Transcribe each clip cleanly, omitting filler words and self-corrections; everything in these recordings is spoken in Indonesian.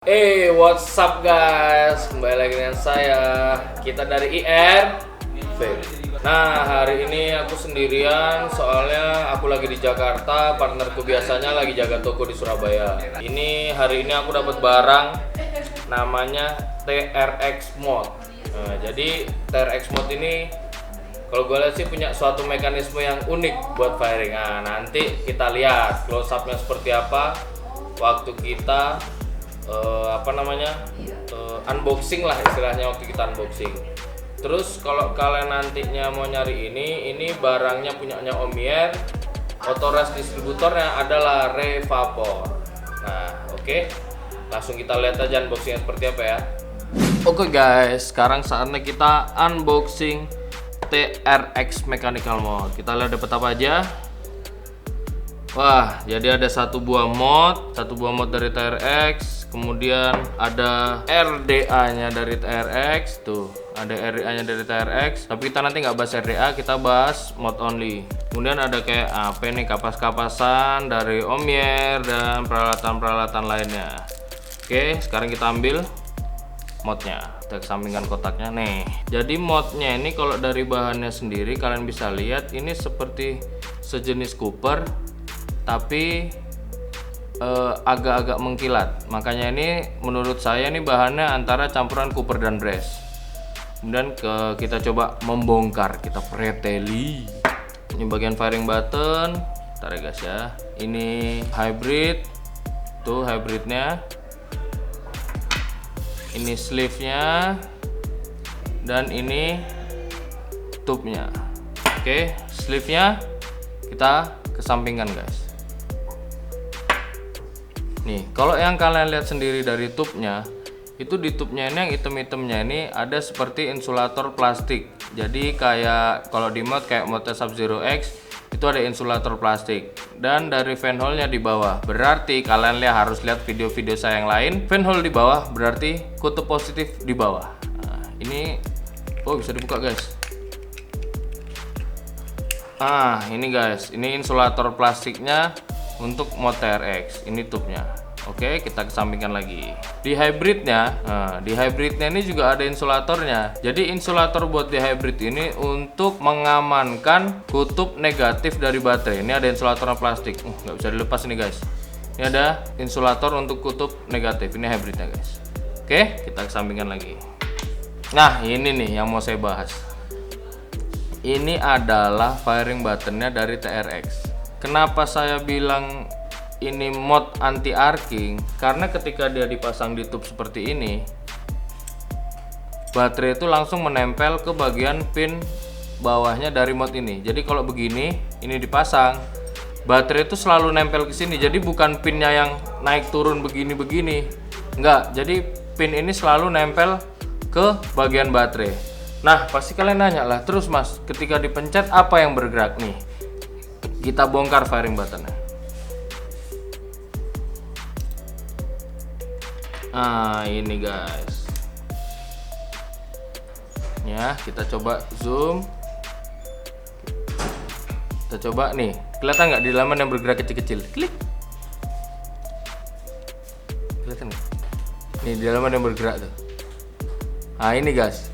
What's up guys? Kembali lagi dengan saya. Kita dari IR. Nah, hari ini aku sendirian soalnya aku lagi di Jakarta, partnerku biasanya lagi jaga toko di Surabaya. Hari ini aku dapat barang namanya TRX Mode. Nah, jadi TRX Mode ini kalau gue lihat sih punya suatu mekanisme yang unik buat firing. Nah, nanti kita lihat close up-nya seperti apa waktu kita unboxing lah istilahnya, waktu kita unboxing. Terus kalau kalian nantinya mau nyari ini barangnya punyanya Omier, authorized distributornya adalah Revapor. Nah, oke. Langsung kita lihat aja unboxingnya seperti apa ya. Oke guys, sekarang saatnya kita unboxing TRX Mechanical Mode. Kita lihat dapat apa aja. Wah, jadi ada satu buah mod dari TRX, kemudian ada RDA-nya dari TRX, tuh ada RDA-nya dari TRX. Tapi kita nanti nggak bahas RDA, kita bahas mod only. Kemudian ada kayak apa nih, kapas-kapasan dari Omier dan peralatan-peralatan lainnya. Oke, sekarang kita ambil modnya, kita kesampingkan kotaknya nih. Jadi modnya ini kalau dari bahannya sendiri kalian bisa lihat ini seperti sejenis Cooper, tapi agak-agak mengkilat. Makanya ini menurut saya ini bahannya antara campuran Cooper dan Brass. Kemudian kita coba membongkar, kita preteli. Ini bagian firing button. Bentar ya guys ya. Ini hybrid, tuh hybridnya. Ini sleeve-nya, dan ini tube-nya. Oke, sleeve-nya kita kesampingkan guys. Nih, kalau yang kalian lihat sendiri dari tube-nya, itu di tube-nya ini yang item-itemnya ini ada seperti insulator plastik. Jadi kayak kalau di mod kayak mod Sub-Zero X itu ada insulator plastik, dan dari fan hole-nya di bawah. Berarti kalian harus lihat video-video saya yang lain. Fan hole di bawah berarti kutub positif di bawah. Nah, ini bisa dibuka guys. Ini guys, ini insulator plastiknya untuk mod TRX. Ini tube-nya. Oke, kita kesampingkan lagi. Di hybridnya ini juga ada insulatornya. Jadi insulator buat di hybrid ini untuk mengamankan kutub negatif dari baterai. Ini ada insulatornya plastik. Nggak bisa dilepas ini guys. Ini ada insulator untuk kutub negatif. Ini hybridnya guys. Oke, kita kesampingkan lagi. Nah, ini nih yang mau saya bahas. Ini adalah firing buttonnya dari TRX. Kenapa saya bilang ini mod anti arcing? Karena ketika dia dipasang di tube seperti ini, baterai itu langsung menempel ke bagian pin bawahnya dari mod ini. Jadi kalau begini, ini dipasang, baterai itu selalu nempel ke sini. Jadi bukan pinnya yang naik turun begini-begini, enggak. Jadi pin ini selalu nempel ke bagian baterai. Nah, pasti kalian nanya lah, terus mas, ketika dipencet apa yang bergerak nih? Kita bongkar firing buttonnya. Ini guys. Ya, kita coba zoom. Kita coba nih, kelihatan nggak di dalaman yang bergerak kecil-kecil? Klik. Kelihatan nggak? Nih di dalaman yang bergerak tuh. Ini guys.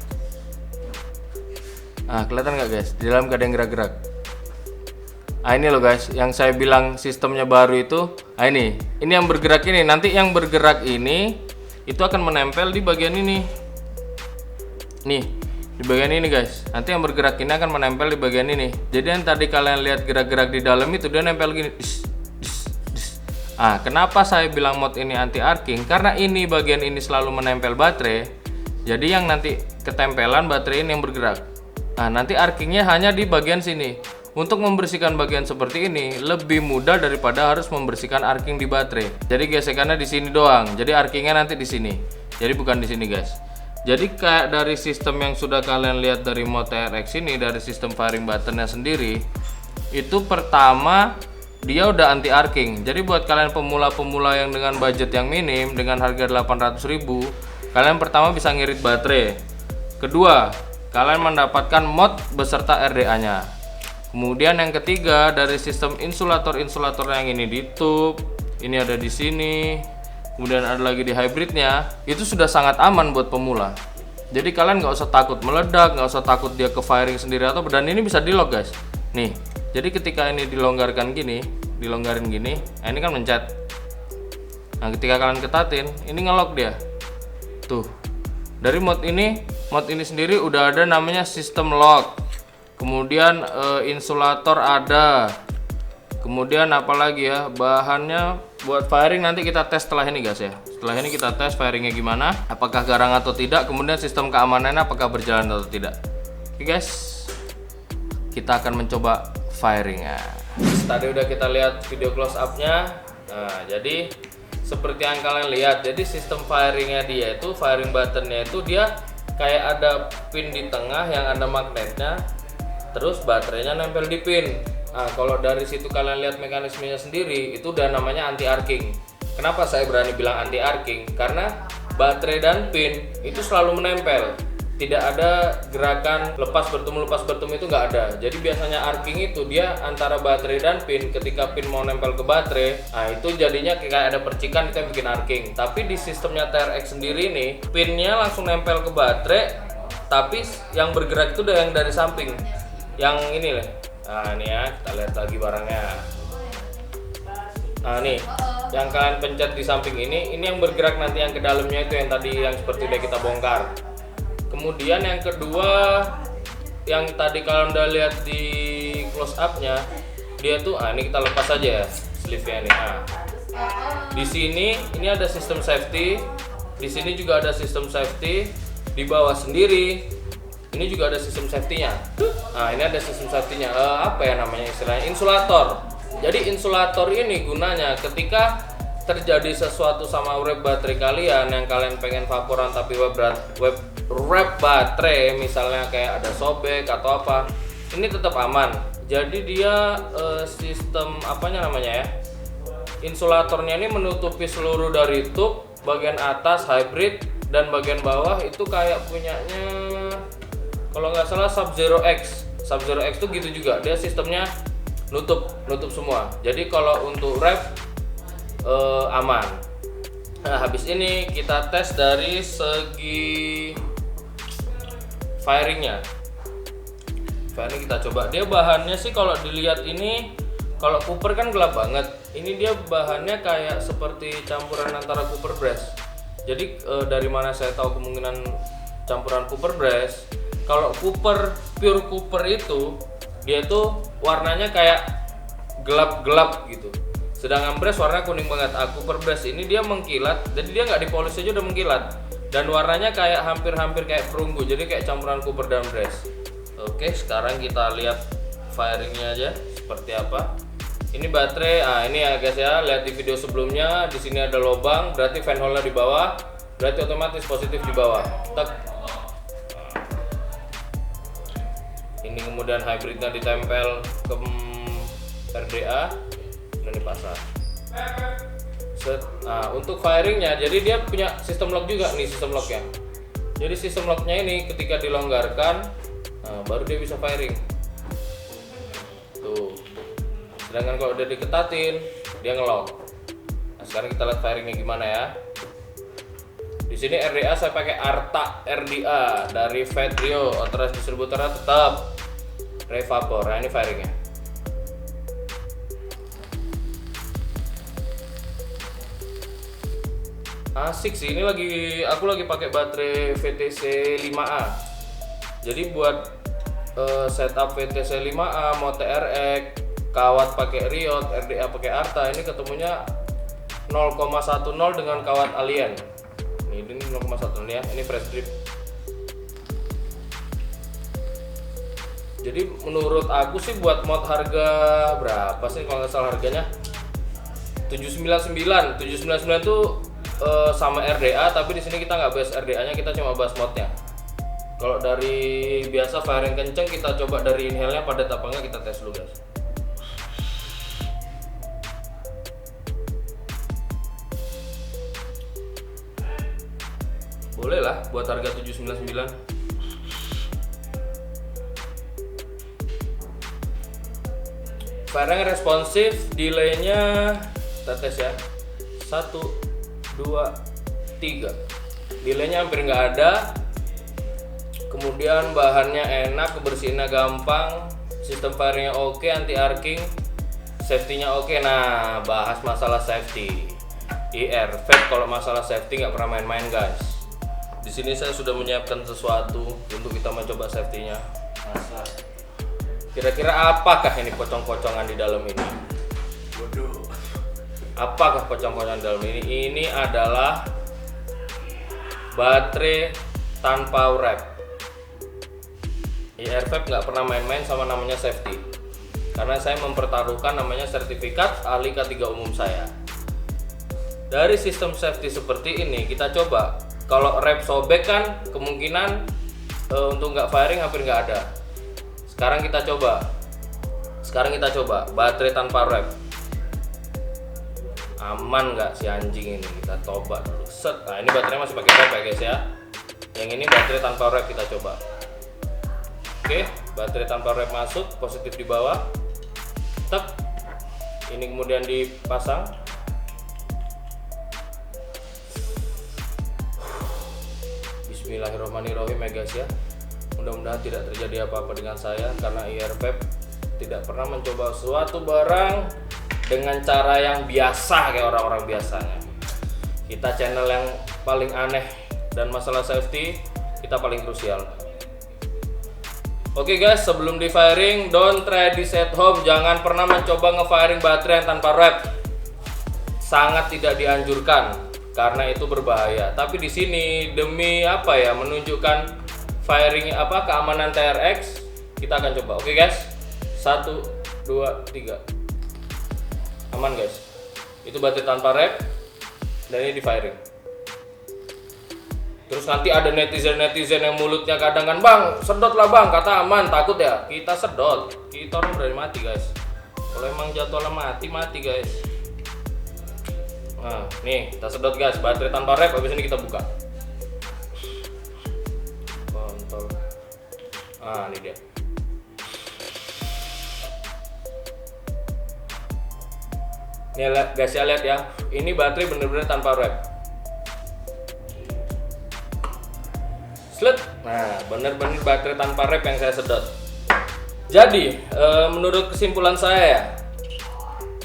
Kelihatan nggak guys? Di dalam gak ada yang gerak-gerak. Ini loh guys, yang saya bilang sistemnya baru itu. Ini yang bergerak ini. Nanti yang bergerak ini itu akan menempel di bagian ini. Nih, di bagian ini guys. Nanti yang bergerak ini akan menempel di bagian ini. Jadi yang tadi kalian lihat gerak-gerak di dalam itu dia nempel gini. Kenapa saya bilang mod ini anti arcing? Karena ini bagian ini selalu menempel baterai. Jadi yang nanti ketempelan baterai ini yang bergerak. Nanti arcingnya hanya di bagian sini. Untuk membersihkan bagian seperti ini lebih mudah daripada harus membersihkan arcing di baterai. Jadi gesekannya di sini doang. Jadi arcingnya nanti di sini. Jadi bukan di sini guys. Jadi kayak dari sistem yang sudah kalian lihat dari mod TRX ini, dari sistem firing buttonnya sendiri, itu pertama dia udah anti arcing. Jadi buat kalian pemula-pemula yang dengan budget yang minim, dengan harga 800.000, kalian pertama bisa ngirit baterai. Kedua, kalian mendapatkan mod beserta RDA-nya. Kemudian yang ketiga, dari sistem insulator yang ini di tube, ini ada di sini, kemudian ada lagi di hybridnya, itu sudah sangat aman buat pemula. Jadi kalian nggak usah takut meledak, nggak usah takut dia ke firing sendiri atau, dan ini bisa di lock guys. Nih, jadi ketika ini dilonggarkan gini, dilonggarin gini, nah ini kan mencet. Nah ketika kalian ketatin, ini ngelock dia. Tuh, dari mode ini sendiri udah ada namanya system lock. Kemudian insulator ada. Kemudian apalagi ya, bahannya buat firing nanti kita tes setelah ini guys ya. Setelah ini kita tes firingnya gimana, apakah garang atau tidak, kemudian sistem keamanannya apakah berjalan atau tidak. Oke guys, kita akan mencoba firingnya. Tadi udah kita lihat video close up-nya. Nah, jadi seperti yang kalian lihat, jadi sistem firingnya dia itu, firing buttonnya itu dia kayak ada pin di tengah yang ada magnetnya, terus baterainya nempel di pin. Nah, kalau dari situ kalian lihat mekanismenya sendiri, itu udah namanya anti arcing. Kenapa saya berani bilang anti arcing? Karena baterai dan pin itu selalu menempel. Tidak ada gerakan lepas bertemu itu nggak ada. Jadi biasanya arcing itu dia antara baterai dan pin. Ketika pin mau nempel ke baterai, nah itu jadinya kayak ada percikan, itu yang bikin arcing. Tapi di sistemnya TRX sendiri nih, pinnya langsung nempel ke baterai, tapi yang bergerak itu udah yang dari samping, yang ini lah. Nah ini ya, kita lihat lagi barangnya. Nah nih, yang kalian pencet di samping ini yang bergerak nanti yang ke dalamnya itu yang tadi yang seperti udah kita bongkar. Kemudian yang kedua, yang tadi kalian udah lihat di close up-nya, dia tuh, ini kita lepas aja ya sleeve-nya nih. Nah, di sini ini ada sistem safety, di sini juga ada sistem safety, di bawah sendiri ini juga ada sistem safety-nya. Nah, ini ada sistem safety-nya. Apa ya namanya istilahnya? Insulator. Jadi insulator ini gunanya ketika terjadi sesuatu sama wrap baterai kalian yang kalian pengen vaporan tapi wrap baterai misalnya kayak ada sobek atau apa, ini tetap aman. Jadi dia sistem apanya namanya ya? Insulatornya ini menutupi seluruh dari tube, bagian atas hybrid dan bagian bawah itu kayak punyanya kalau nggak salah Sub-Zero X tuh gitu juga, dia sistemnya nutup semua. Jadi kalau untuk wrap aman. Nah habis ini kita tes dari segi firingnya. Firing kita coba. Dia bahannya sih kalau dilihat ini, kalau Cooper kan gelap banget. Ini dia bahannya kayak seperti campuran antara Cooper Brass. Jadi dari mana saya tahu kemungkinan campuran Cooper Brass? Kalau Cooper, pure Cooper itu dia tuh warnanya kayak gelap-gelap gitu. Sedangkan Brass warna kuning banget. Cooper Brass ini dia mengkilat, jadi dia nggak dipolis aja udah mengkilat. Dan warnanya kayak hampir-hampir kayak perunggu, jadi kayak campuran Cooper dan Brass. Oke, sekarang kita lihat firingnya aja seperti apa. Ini baterai, ini ya guys ya, lihat di video sebelumnya, di sini ada lubang, berarti fan hole-nya di bawah, berarti otomatis positif di bawah. Tek. Ini kemudian hybridnya ditempel ke RDA dan dipasang. Nah untuk firingnya, jadi dia punya sistem lock juga nih, sistem locknya. Jadi sistem locknya ini ketika dilonggarkan, baru dia bisa firing. Tuh. Sedangkan kalau udah diketatin, dia ngelock. Nah sekarang kita lihat firingnya gimana ya. Di sini RDA saya pakai Arta RDA dari Vedrio, authorized distributornya tetap Revapor. Nah ini firingnya. Asik sih, ini aku lagi pakai baterai VTC 5A. Jadi buat setup VTC 5A mau TRX, kawat pakai Riot, RDA pakai Arta, ini ketemunya 0,10 dengan kawat Alien. Ini 0,10 ya, ini fresh drip. Jadi menurut aku sih buat mod harga berapa sih kalau nggak salah harganya 799 tuh sama RDA, tapi di sini kita nggak bahas RDA-nya, kita cuma bahas modnya. Kalau dari biasa firing kenceng, kita coba dari inhale-nya padat apa enggak, kita tes dulu guys. Boleh lah buat harga 799. Firing responsif, delaynya kita tes ya. 1, 2, 3. Delaynya hampir nggak ada. Kemudian bahannya enak, kebersihinnya gampang, sistem firingnya oke, anti arcing, safety-nya oke. Nah, bahas masalah safety. Vape kalau masalah safety nggak pernah main-main guys. Di sini saya sudah menyiapkan sesuatu untuk kita mencoba safety-nya. Masa. Kira-kira apakah ini pocong-pocongan di dalam ini? Waduh. Apakah pocong-pocongan di dalam ini? Ini adalah baterai tanpa wrap. Vape nggak pernah main-main sama namanya safety. Karena saya mempertaruhkan namanya sertifikat ahli K3 umum saya. Dari sistem safety seperti ini kita coba. Kalau wrap sobek kan kemungkinan untuk nggak firing hampir nggak ada. Sekarang kita coba baterai tanpa wrap. Aman nggak si anjing ini? Kita coba dulu. Set. Nah ini baterainya masih pakai wrap ya guys ya. Yang ini baterai tanpa wrap kita coba. Oke, baterai tanpa wrap masuk, positif di bawah. Tep. Ini kemudian dipasang. Bismillahirrahmanirrahim ya guys ya. Mudah-mudahan tidak terjadi apa-apa dengan saya karena Vape tidak pernah mencoba suatu barang dengan cara yang biasa kayak orang-orang biasanya. Kita channel yang paling aneh dan masalah safety kita paling krusial. Oke guys, sebelum di firing don't try this at home. Jangan pernah mencoba nge-firing baterai yang tanpa wrap. Sangat tidak dianjurkan karena itu berbahaya. Tapi di sini demi menunjukkan firing keamanan TRX, kita akan coba. Oke guys, 1, 2, 3. Aman guys. Itu baterai tanpa wrap dan ini di firing. Terus nanti ada netizen yang mulutnya kadang kan, bang sedot lah bang, kata aman, takut ya. Kita sedot, kita orang berani mati guys. Kalau emang jadwalnya mati guys. Nah nih kita sedot guys, baterai tanpa wrap. Habis ini kita buka. Kontol. Ah ini dia. Nih guys ya, lihat ya. Ini baterai bener-bener tanpa wrap. Slet. Nah, bener-bener baterai tanpa wrap yang saya sedot. Jadi, menurut kesimpulan saya ya,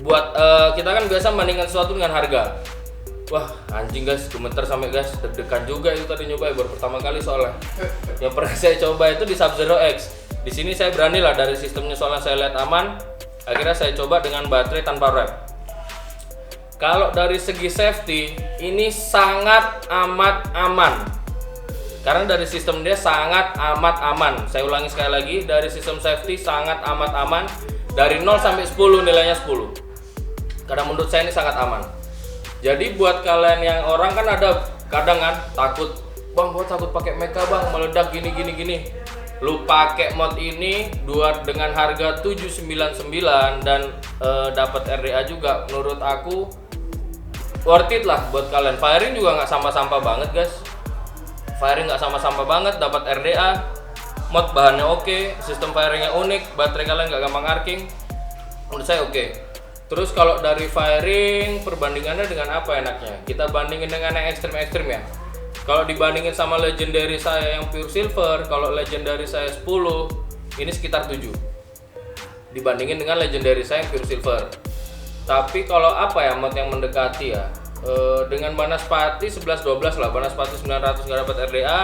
buat kita kan biasa membandingkan sesuatu dengan harga. Wah, anjing guys, gemeter sampai guys, deg-degan juga itu tadi nyoba baru pertama kali soalnya. Yang pernah saya coba itu di Sub-Zero X. Di sini saya berani lah dari sistemnya soalnya saya lihat aman. Akhirnya saya coba dengan baterai tanpa wrap. Kalau dari segi safety, ini sangat amat aman. Karena dari sistem dia sangat amat aman. Saya ulangi sekali lagi, dari sistem safety sangat amat aman. Dari 0 sampai 10 nilainya 10. Karena menurut saya ini sangat aman. Jadi buat kalian yang orang kan ada kadang kan takut, bang gua takut pakai mecha bang, meledak gini. Lu pakai mod ini dengan harga 799 dan dapat RDA juga, menurut aku worth it lah buat kalian. Firing juga nggak sampah-sampah banget guys. Firing nggak sama-sama banget, dapat RDA, mod bahannya oke, sistem firingnya unik, baterai kalian nggak gampang arcing, menurut saya oke. Terus kalau dari firing perbandingannya dengan apa enaknya? Kita bandingin dengan yang ekstrim ya. Kalau dibandingin sama legendary saya yang pure silver, kalau legendary saya 10, ini sekitar 7. Dibandingin dengan legendary saya yang pure silver. Tapi kalau mod yang mendekati ya, dengan Banaspati 11-12 lah, Banaspati 900 nggak dapat RDA,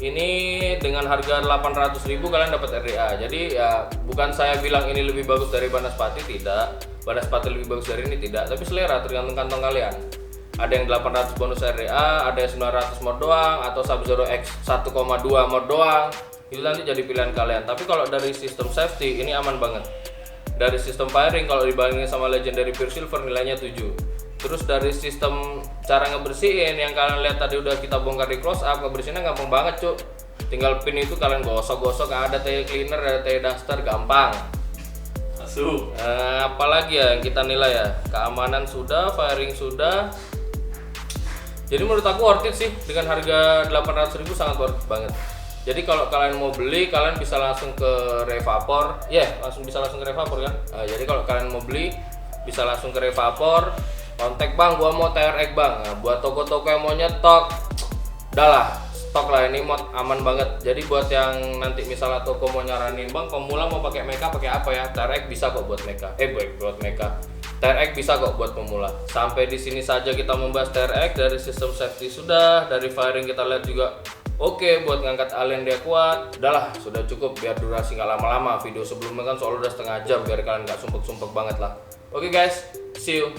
ini dengan harga 800.000 kalian dapat RDA. Jadi ya bukan saya bilang ini lebih bagus dari Banaspati, tidak. Banaspati lebih bagus dari ini, tidak. Tapi selera, tergantung kantong kalian. Ada yang 800 bonus RDA, ada yang 900 mod doang, atau Sub-Zero X 1,2 mod doang. Itu nanti jadi pilihan kalian. Tapi kalau dari sistem safety ini aman banget. Dari sistem firing kalau dibandingin sama legendary pure silver nilainya 7. Terus dari sistem cara ngebersihin yang kalian lihat tadi udah kita bongkar di close up, ngebersihinnya gampang banget cuk. Tinggal pin itu kalian gosok-gosok, ada teh cleaner, ada teh duster, gampang. Masuk. Apalagi ya yang kita nilai ya, keamanan sudah, firing sudah. Jadi menurut aku worth it sih, dengan harga 800.000 sangat worth it banget. Jadi kalau kalian mau beli, kalian bisa langsung ke Revapor, bisa langsung ke Revapor kan. Jadi kalau kalian mau beli, bisa langsung ke Revapor. kontak bang, gua mau TRX bang. Nah, buat toko-toko yang mau nyetok, udahlah stok lah, ini mod aman banget. Jadi buat yang nanti misalnya toko mau nyaranin bang, pemula mau pakai mecha pakai apa ya, TRX bisa kok buat mecha. Buat mecha, TRX bisa kok buat pemula. Sampai di sini saja kita membahas TRX. Dari sistem safety sudah, dari firing kita lihat juga oke, buat ngangkat alien dia kuat. Udahlah, sudah cukup biar durasi nggak lama-lama. Video sebelumnya kan soalnya udah setengah jam biar kalian nggak sumpek-sumpek banget lah. Oke guys, see you.